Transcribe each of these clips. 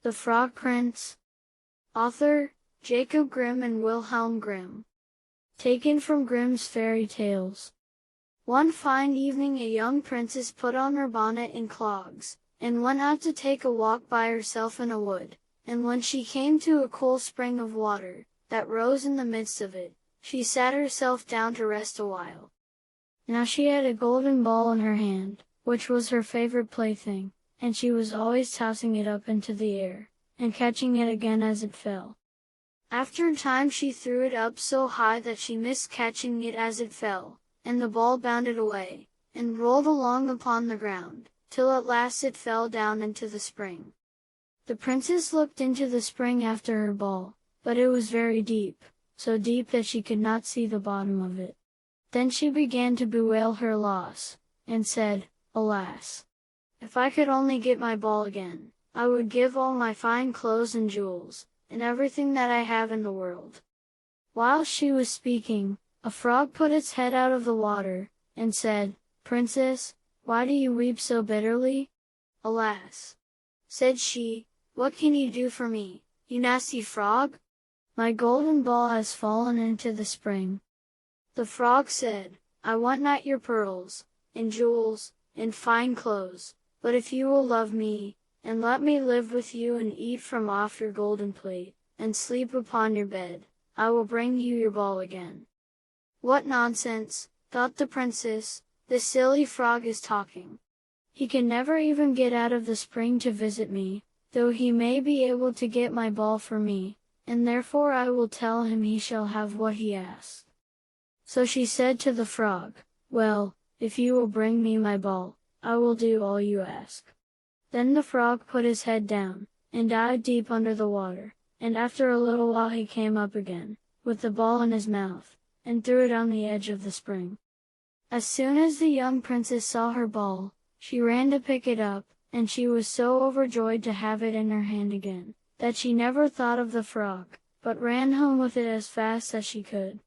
The Frog Prince. Author, Jacob Grimm and Wilhelm Grimm. Taken from Grimm's Fairy Tales. One fine evening a young princess put on her bonnet and clogs, and went out to take a walk by herself in a wood, and when she came to a cool spring of water, that rose in the midst of it, she sat herself down to rest a while. Now she had a golden ball in her hand, which was her favorite plaything, and she was always tossing it up into the air, and catching it again as it fell. After a time she threw it up so high that she missed catching it as it fell, and the ball bounded away, and rolled along upon the ground, till at last it fell down into the spring. The princess looked into the spring after her ball, but it was very deep, so deep that she could not see the bottom of it. Then she began to bewail her loss, and said, "Alas! If I could only get my ball again, I would give all my fine clothes and jewels, and everything that I have in the world." While she was speaking, a frog put its head out of the water, and said, "Princess, why do you weep so bitterly?" "Alas!" said she, "what can you do for me, you nasty frog? My golden ball has fallen into the spring." The frog said, "I want not your pearls, and jewels, and fine clothes, but if you will love me, and let me live with you and eat from off your golden plate, and sleep upon your bed, I will bring you your ball again." "What nonsense," thought the princess, "this silly frog is talking. He can never even get out of the spring to visit me, though he may be able to get my ball for me, and therefore I will tell him he shall have what he asks." So she said to the frog, "Well, if you will bring me my ball, I will do all you ask." Then the frog put his head down, and dived deep under the water, and after a little while he came up again, with the ball in his mouth, and threw it on the edge of the spring. As soon as the young princess saw her ball, she ran to pick it up, and she was so overjoyed to have it in her hand again, that she never thought of the frog, but ran home with it as fast as she could.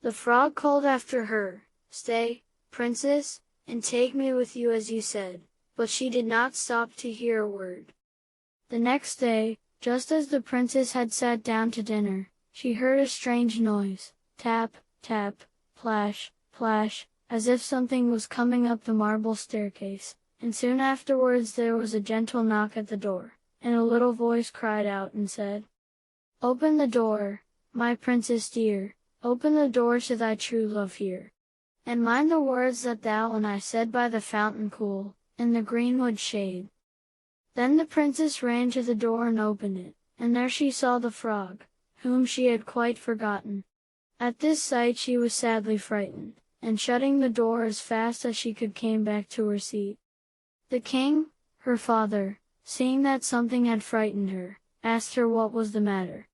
The frog called after her, "Stay, princess, and take me with you as you said," but she did not stop to hear a word. The next day, just as the princess had sat down to dinner, she heard a strange noise, tap, tap, plash, plash, as if something was coming up the marble staircase, and soon afterwards there was a gentle knock at the door, and a little voice cried out and said, "Open the door, my princess dear, open the door to thy true love here. And mind the words that thou and I said by the fountain cool, in the greenwood shade." Then the princess ran to the door and opened it, and there she saw the frog, whom she had quite forgotten. At this sight she was sadly frightened, and shutting the door as fast as she could came back to her seat. The king, her father, seeing that something had frightened her, asked her what was the matter.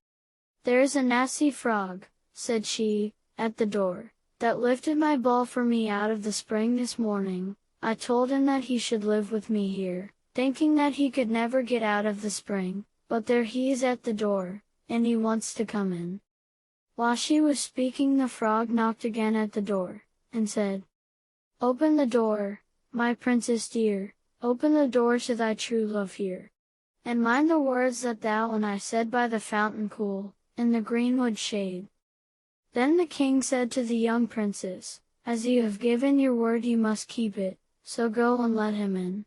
"There is a nasty frog," said she, "at the door, that lifted my ball for me out of the spring this morning. I told him that he should live with me here, thinking that he could never get out of the spring, but there he is at the door, and he wants to come in." While she was speaking the frog knocked again at the door, and said, "Open the door, my princess dear, open the door to thy true love here. And mind the words that thou and I said by the fountain cool, in the greenwood shade." Then the king said to the young princess, "As you have given your word you must keep it, so go and let him in."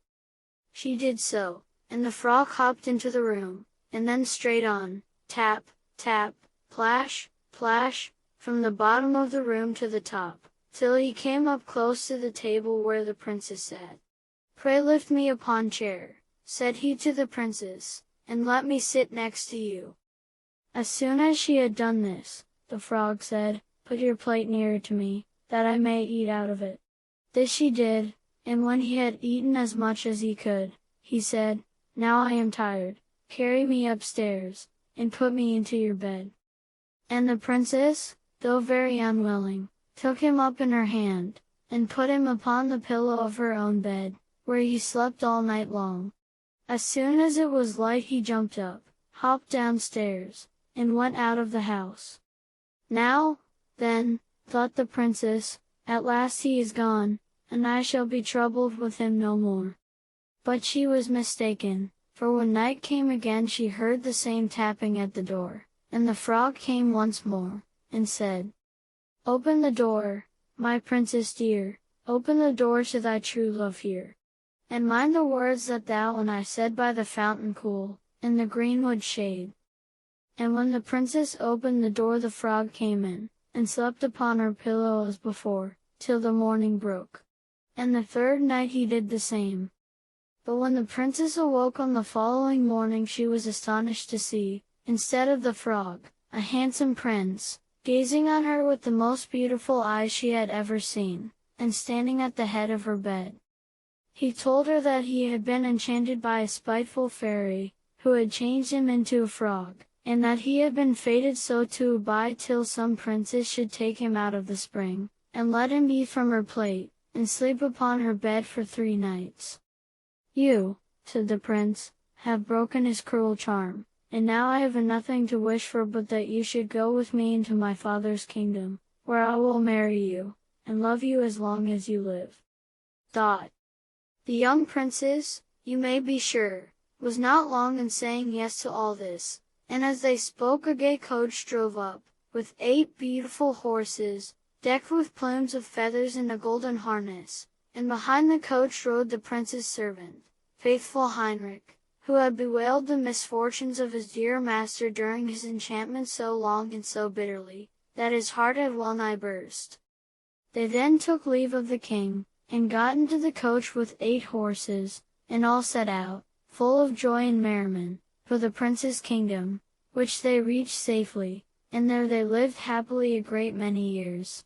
She did so, and the frog hopped into the room, and then straight on, tap, tap, plash, plash, from the bottom of the room to the top, till he came up close to the table where the princess sat. "Pray lift me upon chair," said he to the princess, "and let me sit next to you." As soon as she had done this, the frog said, "Put your plate nearer to me, that I may eat out of it." This she did, and when he had eaten as much as he could, he said, "Now I am tired, carry me upstairs, and put me into your bed." And the princess, though very unwilling, took him up in her hand, and put him upon the pillow of her own bed, where he slept all night long. As soon as it was light he jumped up, hopped downstairs, and went out of the house. "Now, then," thought the princess, "at last he is gone, and I shall be troubled with him no more." But she was mistaken, for when night came again she heard the same tapping at the door, and the frog came once more, and said, "Open the door, my princess dear, open the door to thy true love here. And mind the words that thou and I said by the fountain cool, in the greenwood shade." And when the princess opened the door the frog came in, and slept upon her pillow as before, till the morning broke. And the third night he did the same. But when the princess awoke on the following morning she was astonished to see, instead of the frog, a handsome prince, gazing on her with the most beautiful eyes she had ever seen, and standing at the head of her bed. He told her that he had been enchanted by a spiteful fairy, who had changed him into a frog, and that he had been fated so to abide till some princess should take him out of the spring, and let him eat from her plate, and sleep upon her bed for 3 nights. "You," said the prince, "have broken his cruel charm, and now I have nothing to wish for but that you should go with me into my father's kingdom, where I will marry you, and love you as long as you live." The young princess, you may be sure, was not long in saying yes to all this, and as they spoke a gay coach drove up, with 8 beautiful horses, decked with plumes of feathers and a golden harness, and behind the coach rode the prince's servant, faithful Heinrich, who had bewailed the misfortunes of his dear master during his enchantment so long and so bitterly, that his heart had well nigh burst. They then took leave of the king, and got into the coach with 8 horses, and all set out, full of joy and merriment, for the prince's kingdom, which they reached safely, and there they lived happily a great many years.